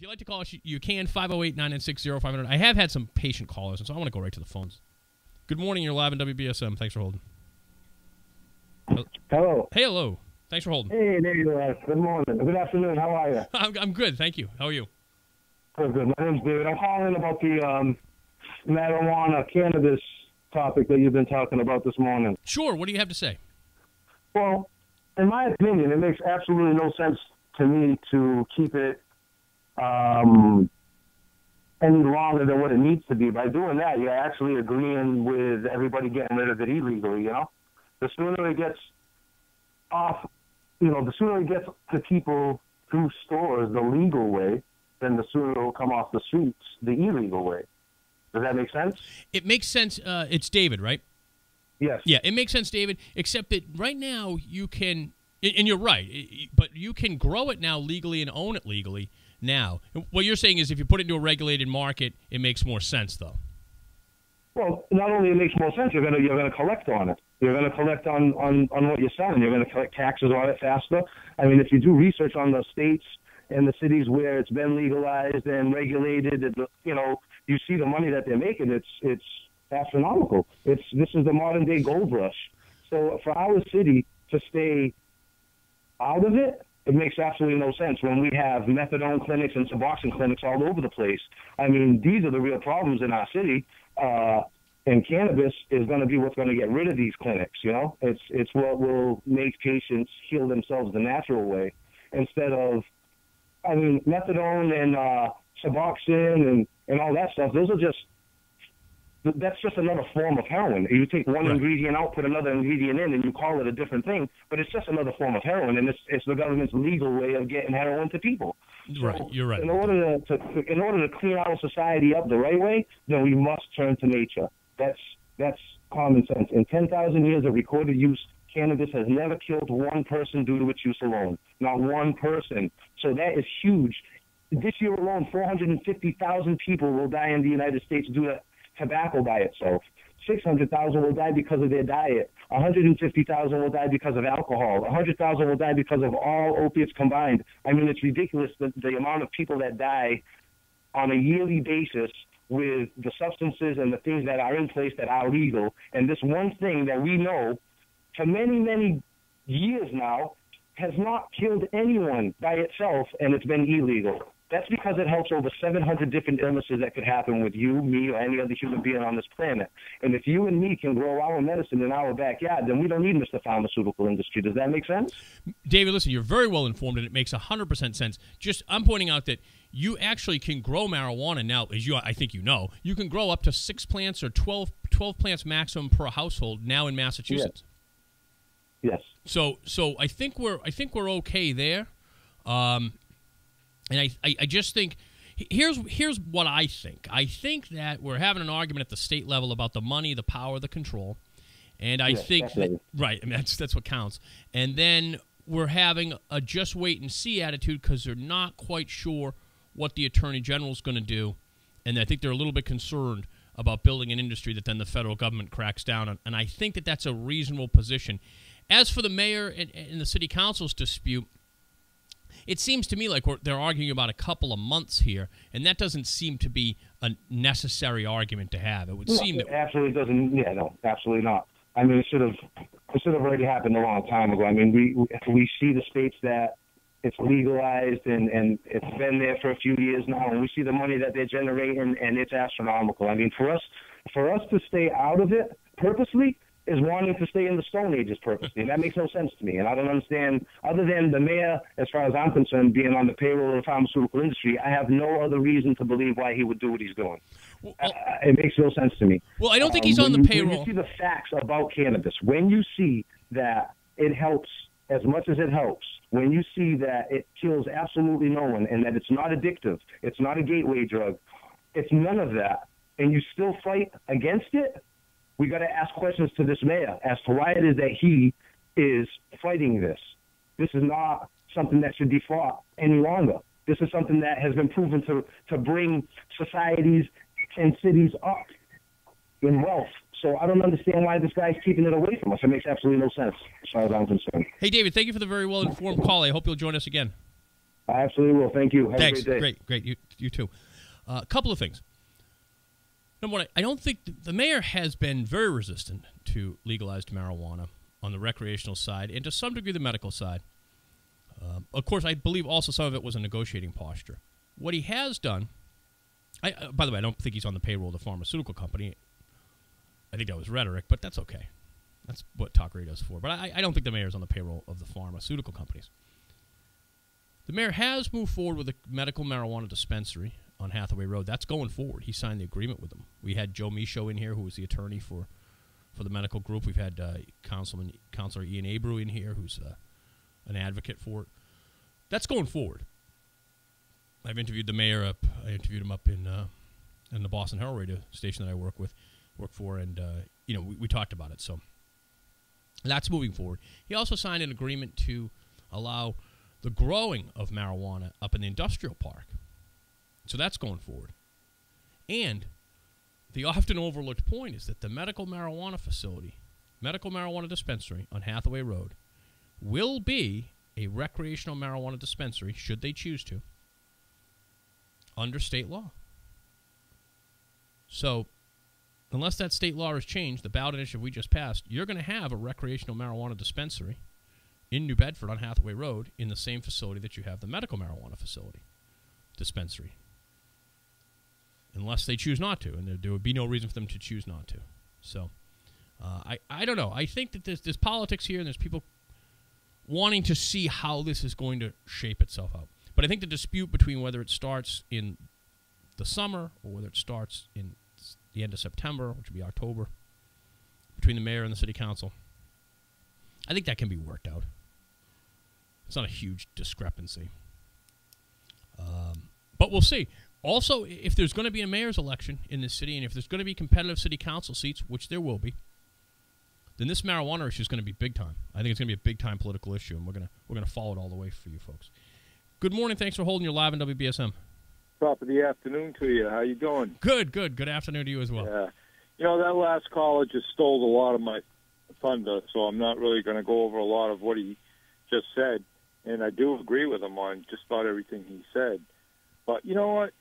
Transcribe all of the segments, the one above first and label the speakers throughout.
Speaker 1: If you'd like to call us, you can, 508-996-0500. I have had some patient callers, and so I want to go right to the phones. Good morning. You're live on WBSM. Thanks for holding.
Speaker 2: Hello.
Speaker 1: Hey, hello. Thanks for holding.
Speaker 2: Hey, there you are. Good morning. Good afternoon. How are you?
Speaker 1: I'm good. Thank you. How are you?
Speaker 2: Good. My name's David. I'm calling about the marijuana cannabis topic that you've been talking about this morning.
Speaker 1: Sure. What do you have to say?
Speaker 2: Well, in my opinion, it makes absolutely no sense to me to keep it any longer than what it needs to be. By doing that, you're actually agreeing with everybody getting rid of it illegally, you know? The sooner it gets off, the sooner it gets to people through stores the legal way, then the sooner it will come off the streets the illegal way. Does that make sense?
Speaker 1: It makes sense. It's David, right?
Speaker 2: Yes.
Speaker 1: Yeah, it makes sense, David, except that right now you can, and you're right, but you can grow it now legally and own it legally now. What you're saying is if you put it into a regulated market, it makes more sense, though.
Speaker 2: Well, not only it makes more sense, you're gonna collect on it. You're gonna collect on what you're selling. You're gonna collect taxes on it faster. I mean, if you do research on the states and the cities where it's been legalized and regulated, you see the money that they're making. It's astronomical. This is the modern day gold rush. So for our city to stay out of it, it makes absolutely no sense when we have methadone clinics and Suboxone clinics all over the place. I mean, these are the real problems in our city. And cannabis is going to be what's going to get rid of these clinics, you know? It's what will make patients heal themselves the natural way instead of, I mean, methadone and Suboxone and all that stuff, that's just another form of heroin. You take one ingredient out, put another ingredient in, and you call it a different thing, but it's just another form of heroin, and it's the government's legal way of getting heroin to people.
Speaker 1: Right,
Speaker 2: so
Speaker 1: you're right.
Speaker 2: In order to clean our society up the right way, then we must turn to nature. That's common sense. In 10,000 years of recorded use, cannabis has never killed one person due to its use alone. Not one person. So that is huge. This year alone, 450,000 people will die in the United States due to tobacco by itself. 600,000 will die because of their diet. 150,000 will die because of alcohol. 100,000 will die because of all opiates combined. I mean, it's ridiculous the amount of people that die on a yearly basis with the substances and the things that are in place that are legal. And this one thing that we know for many, many years now has not killed anyone by itself, and it's been illegal. That's because it helps over 700 different illnesses that could happen with you, me, or any other human being on this planet. And if you and me can grow our medicine in our backyard, then we don't need Mr. Pharmaceutical Industry. Does that make sense?
Speaker 1: David, listen, you're very well informed, and it makes 100% sense. I'm pointing out that you actually can grow marijuana now, I think you know. You can grow up to 6 plants or 12 plants maximum per household now in Massachusetts.
Speaker 2: Yes.
Speaker 1: So I think we're okay there. And I just think here's what I think. I think that we're having an argument at the state level about the money, the power, the control, and I think that, right. I mean that's what counts. And then we're having a just wait and see attitude because they're not quite sure what the Attorney General is going to do, and I think they're a little bit concerned about building an industry that then the federal government cracks down on. And I think that that's a reasonable position. As for the mayor and the city council's dispute, it seems to me like they're arguing about a couple of months here, and that doesn't seem to be a necessary argument to have. It would seem that
Speaker 2: it absolutely doesn't. Yeah, no, absolutely not. I mean, it should have already happened a long time ago. I mean, we see the states that it's legalized and it's been there for a few years now, and we see the money that they're generating, and it's astronomical. I mean, for us to stay out of it purposely is wanting to stay in the Stone Ages purposely. And that makes no sense to me. And I don't understand, other than the mayor, as far as I'm concerned, being on the payroll of the pharmaceutical industry, I have no other reason to believe why he would do what he's doing. Well, it makes no sense to me.
Speaker 1: Well, I don't think he's on the payroll.
Speaker 2: When you see the facts about cannabis, when you see that it helps as much as it helps, when you see that it kills absolutely no one and that it's not addictive, it's not a gateway drug, it's none of that, and you still fight against it, we got to ask questions to this mayor as to why it is that he is fighting this. This is not something that should be fought any longer. This is something that has been proven to bring societies and cities up in wealth. So I don't understand why this guy's keeping it away from us. It makes absolutely no sense as far as I'm concerned.
Speaker 1: Hey, David, thank you for the very well-informed call. I hope you'll join us again.
Speaker 2: I absolutely will. Thank you. Have
Speaker 1: Thanks.
Speaker 2: a great day.
Speaker 1: Great. You too. A couple of things. Number one, I don't think the mayor has been very resistant to legalized marijuana on the recreational side and to some degree the medical side. Of course, I believe also some of it was a negotiating posture. What he has done, by the way, I don't think he's on the payroll of the pharmaceutical company. I think that was rhetoric, but that's okay. That's what talk radio is for. But I don't think the mayor's on the payroll of the pharmaceutical companies. The mayor has moved forward with a medical marijuana dispensary on Hathaway Road. That's going forward. He signed the agreement with them. We had Joe Michaud in here, who was the attorney for the medical group. We've had Councilor Ian Abreu in here, who's an advocate for it. That's going forward. I've interviewed the mayor. I interviewed him up in the Boston Herald radio station that I work for, and we talked about it. So that's moving forward. He also signed an agreement to allow the growing of marijuana up in the industrial park. So that's going forward. And the often overlooked point is that the medical marijuana dispensary on Hathaway Road will be a recreational marijuana dispensary, should they choose to, under state law. So unless that state law is changed, the ballot initiative we just passed, you're going to have a recreational marijuana dispensary in New Bedford on Hathaway Road in the same facility that you have the medical marijuana dispensary. Unless they choose not to, and there would be no reason for them to choose not to. So I don't know. I think that there's politics here, and there's people wanting to see how this is going to shape itself out. But I think the dispute between whether it starts in the summer or whether it starts in the end of September, which would be October, between the mayor and the city council, I think that can be worked out. It's not a huge discrepancy. But we'll see. Also, if there's going to be a mayor's election in this city, and if there's going to be competitive city council seats, which there will be, then this marijuana issue is going to be big time. I think it's going to be a big time political issue, and we're going to follow it all the way for you folks. Good morning. Thanks for holding your live on WBSM.
Speaker 3: Top of the afternoon to you. How you doing?
Speaker 1: Good. Good afternoon to you as well.
Speaker 3: Yeah. That last caller just stole a lot of my thunder, so I'm not really going to go over a lot of what he just said. And I do agree with him on just about everything he said. But you know what?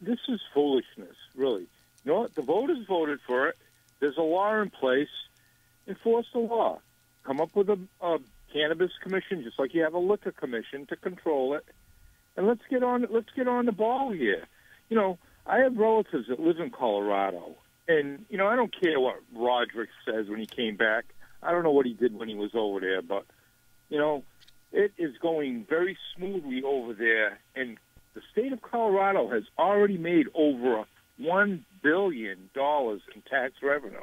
Speaker 3: This is foolishness, really. You know what? The voters voted for it. There's a law in place. Enforce the law. Come up with a cannabis commission, just like you have a liquor commission to control it. And let's get on the ball here. I have relatives that live in Colorado, and I don't care what Roderick says when he came back. I don't know what he did when he was over there, but it is going very smoothly over there, and the state of Colorado has already made over $1 billion in tax revenue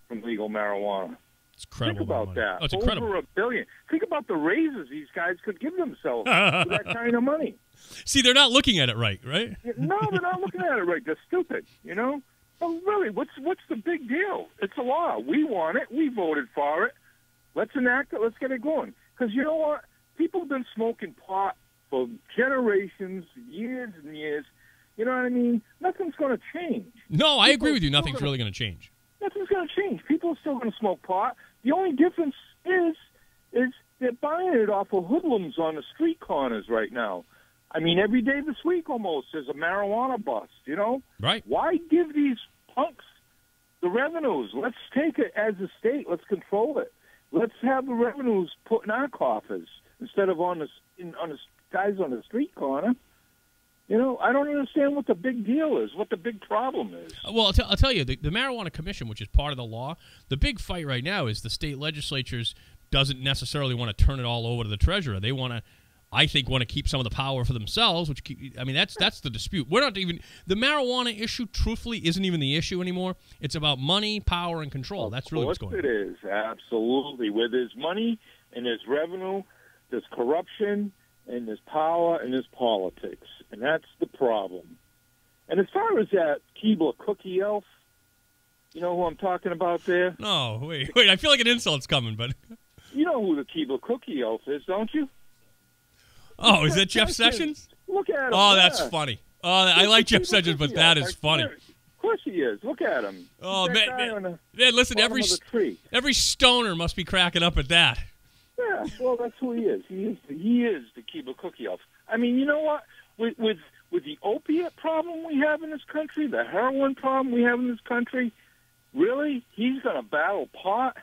Speaker 3: from legal marijuana.
Speaker 1: It's incredible.
Speaker 3: Think about that.
Speaker 1: Oh, it's incredible.
Speaker 3: Over $1 billion. Think about the raises these guys could give themselves for that kind of money.
Speaker 1: See, they're not looking at it right?
Speaker 3: No, they're not looking at it right. They're stupid, Well, really, what's the big deal? It's a law. We want it. We voted for it. Let's enact it. Let's get it going. Because you know what? People have been smoking pot for generations, years and years. You know what I mean? Nothing's going to change.
Speaker 1: No, I agree with you. Nothing's really going to change.
Speaker 3: Nothing's going to change. People are still going to smoke pot. The only difference is they're buying it off of hoodlums on the street corners right now. I mean, every day this week almost there's a marijuana bust,
Speaker 1: Right.
Speaker 3: Why give these punks the revenues? Let's take it as a state. Let's control it. Let's have the revenues put in our coffers instead of on the guys on the street corner. I don't understand what the big deal is, what the big problem is.
Speaker 1: Well, I'll tell you, the Marijuana Commission, which is part of the law, the big fight right now is the state legislatures doesn't necessarily want to turn it all over to the treasurer. They want to keep some of the power for themselves, that's the dispute. We're not even, the marijuana issue, truthfully, isn't even the issue anymore. It's about money, power, and control. That's really what's going on.
Speaker 3: Of course it is, absolutely. Where there's money and there's revenue, there's corruption, and there's power, and there's politics. And that's the problem. And as far as that Keebler cookie elf, you know who I'm talking about there?
Speaker 1: No, wait, I feel like an insult's coming, but...
Speaker 3: You know who the Keebler cookie elf is, don't you?
Speaker 1: Oh, is that Jeff Sessions?
Speaker 3: Look at him.
Speaker 1: Oh, that's funny. Oh, I like Jeff Sessions, but that is funny.
Speaker 3: Of course he is. Look at him.
Speaker 1: Oh, man, listen, every stoner must be cracking up at that.
Speaker 3: Yeah, well, that's who he is. He is the Keebler cookie elf. I mean, you know what? With the opiate problem we have in this country, the heroin problem we have in this country, really, he's going to battle pot?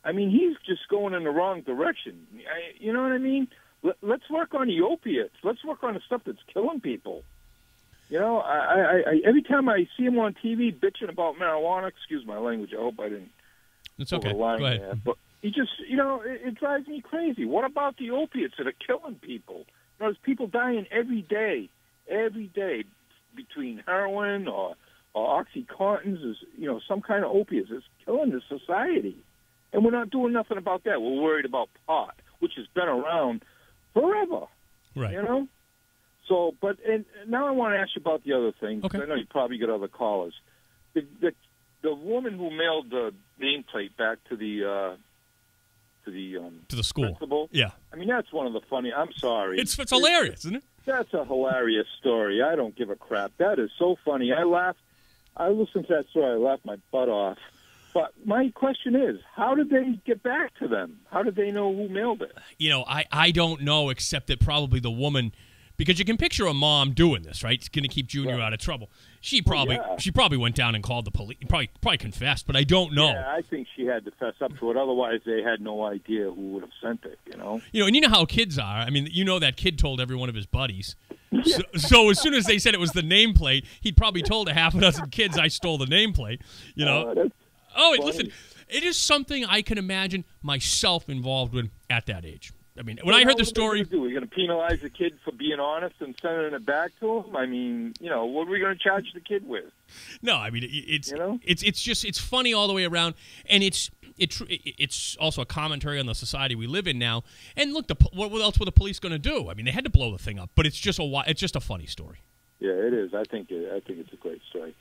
Speaker 3: I mean, he's just going in the wrong direction. You know what I mean? Let's work on the opiates. Let's work on the stuff that's killing people. You know, I every time I see him on TV bitching about marijuana, excuse my language, I hope I didn't.
Speaker 1: It's okay. Go ahead.
Speaker 3: There, but he just, you know, it drives me crazy. What about the opiates that are killing people? You know, there's people dying every day between heroin or OxyContins, is, you know, some kind of opiates. It's killing the society. And we're not doing nothing about that. We're worried about pot, which has been around forever.
Speaker 1: Right.
Speaker 3: You know? So, and now I want to ask you about the other thing.
Speaker 1: Okay.
Speaker 3: I know you probably got other callers. The woman who mailed the nameplate back to the school
Speaker 1: principal. Yeah.
Speaker 3: I mean, that's one of the funny. I'm sorry.
Speaker 1: It's hilarious, isn't it?
Speaker 3: That's a hilarious story. I don't give a crap. That is so funny. I laughed. I listened to that story. I laughed my butt off. But my question is, how did they get back to them? How did they know who mailed it?
Speaker 1: You know, I don't know, except that probably the woman, because you can picture a mom doing this, right? It's going to keep Junior out of trouble. She probably went down and called the police. Probably confessed, but I don't know.
Speaker 3: Yeah, I think she had to fess up to it. Otherwise, they had no idea who would have sent it. You know.
Speaker 1: You know, and you know how kids are. I mean, you know that kid told every one of his buddies. So as soon as they said it was the nameplate, he'd probably told a half a dozen kids, "I stole the nameplate." You know. Listen, it is something I can imagine myself involved with at that age. I mean, when I heard the story...
Speaker 3: What are we going to penalize the kid for being honest and sending it back to him? I mean, you know, what are we going to charge the kid with?
Speaker 1: No, I mean, it's funny all the way around, and it's also a commentary on the society we live in now. And look, what else were the police going to do? I mean, they had to blow the thing up, but it's just a funny story.
Speaker 3: Yeah, it is. I think it's a great story.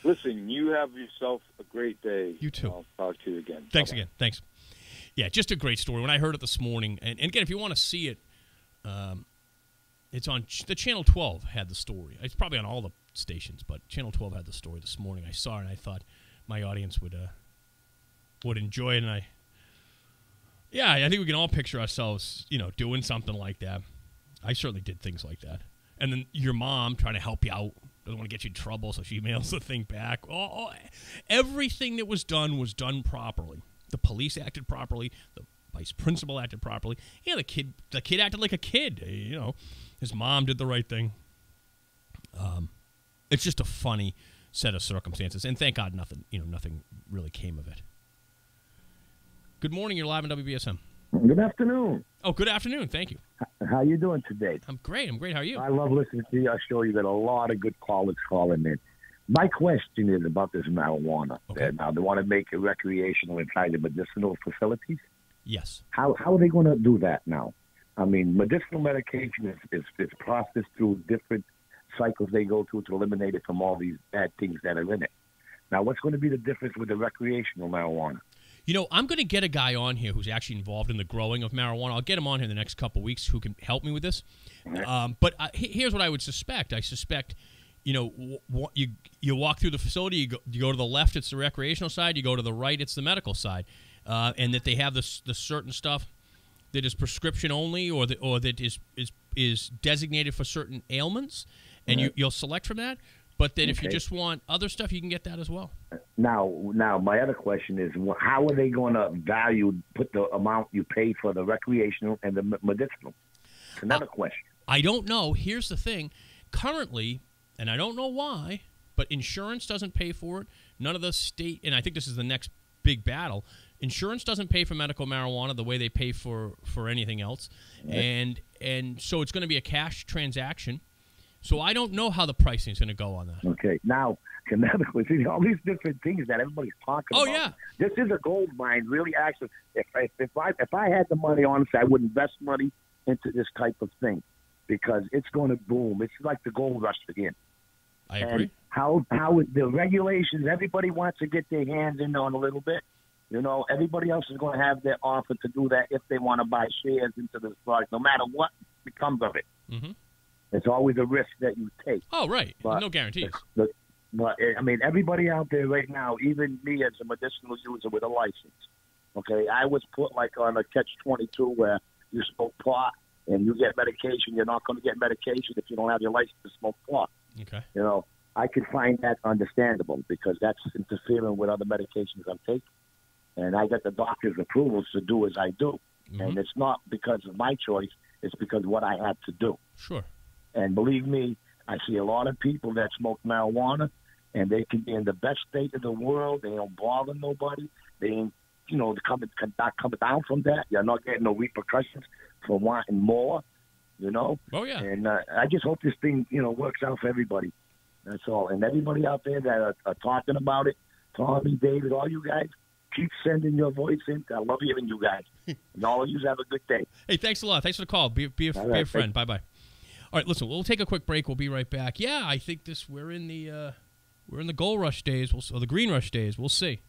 Speaker 3: Listen, you have yourself a great day.
Speaker 1: You too.
Speaker 3: I'll talk to you again.
Speaker 1: Thanks
Speaker 3: Bye-bye.
Speaker 1: again. Thanks. Yeah, just a great story. When I heard it this morning, and again, if you want to see it, it's on the Channel 12 had the story. It's probably on all the stations, but Channel 12 had the story this morning. I saw it, and I thought my audience would enjoy it. And I think we can all picture ourselves, you know, doing something like that. I certainly did things like that. And then your mom trying to help you out. Doesn't want to get you in trouble, so she mails the thing back. Everything that was done properly. The police acted properly. The vice principal acted properly. Yeah, the kid acted like a kid. You know, his mom did the right thing. It's just a funny set of circumstances, and thank God nothing really came of it. Good morning. You're live on WBSM.
Speaker 4: Good afternoon.
Speaker 1: Oh, good afternoon. Thank you.
Speaker 4: How you doing today?
Speaker 1: I'm great. How are you?
Speaker 4: I love listening to your show. You got a lot of good callers calling in. My question is about this marijuana.
Speaker 1: Okay.
Speaker 4: Now, they want to make it recreational inside the medicinal facilities.
Speaker 1: Yes.
Speaker 4: How are they going to do that now? I mean, medicinal medication is processed through different cycles they go through to eliminate it from all these bad things that are in it. Now, what's going to be the difference with the recreational marijuana?
Speaker 1: You know, I'm going to get a guy on here who's actually involved in the growing of marijuana. I'll get him on here in the next couple of weeks who can help me with this. But here's what I would suspect. I suspect, you know, you walk through the facility, you go to the left, it's the recreational side. You go to the right, it's the medical side. And that they have the certain stuff that is prescription only or that is designated for certain ailments. And you'll select from that. But then if you just want other stuff, you can get that as well.
Speaker 4: Now, my other question is, how are they going to put the amount you pay for the recreational and the medicinal? It's another question.
Speaker 1: I don't know. Here's the thing. Currently, and I don't know why, but insurance doesn't pay for it. None of the state, and I think this is the next big battle, insurance doesn't pay for medical marijuana the way they pay for anything else. Right. And so it's going to be a cash transaction. So I don't know how the pricing is going to go on that.
Speaker 4: Okay. Now, see, all these different things that everybody's talking about.
Speaker 1: Oh, yeah.
Speaker 4: This is a gold mine, really. Actually, if I had the money, honestly, I would invest money into this type of thing because it's going to boom. It's like the gold rush again.
Speaker 1: I agree.
Speaker 4: And how the regulations, everybody wants to get their hands in on a little bit. You know, everybody else is going to have their offer to do that if they want to buy shares into this product, no matter what becomes of it. Mm-hmm. It's always a risk that you take.
Speaker 1: Oh, right. But no guarantees.
Speaker 4: But, I mean, everybody out there right now, even me as a medicinal user with a license, okay, I was put like on a catch-22 where you smoke pot and you get medication, you're not going to get medication if you don't have your license to smoke pot.
Speaker 1: Okay.
Speaker 4: You know, I could find that understandable because that's interfering with other medications I'm taking. And I got the doctor's approvals to do as I do. Mm-hmm. And it's not because of my choice. It's because of what I had to do.
Speaker 1: Sure.
Speaker 4: And believe me, I see a lot of people that smoke marijuana, and they can be in the best state of the world. They don't bother nobody. They ain't, you know, not coming down from that. You're not getting no repercussions for wanting more, you know.
Speaker 1: Oh, yeah.
Speaker 4: And I just hope this thing, you know, works out for everybody. That's all. And everybody out there that are talking about it, Tommy, David, all you guys, keep sending your voice in. I love hearing you guys. And all of you have a good day.
Speaker 1: Hey, thanks a lot. Thanks for the call. Be a friend. Bye-bye. All right, listen, we'll take a quick break. We'll be right back. Yeah, I think we're in the gold rush days, or the green rush days. We'll see.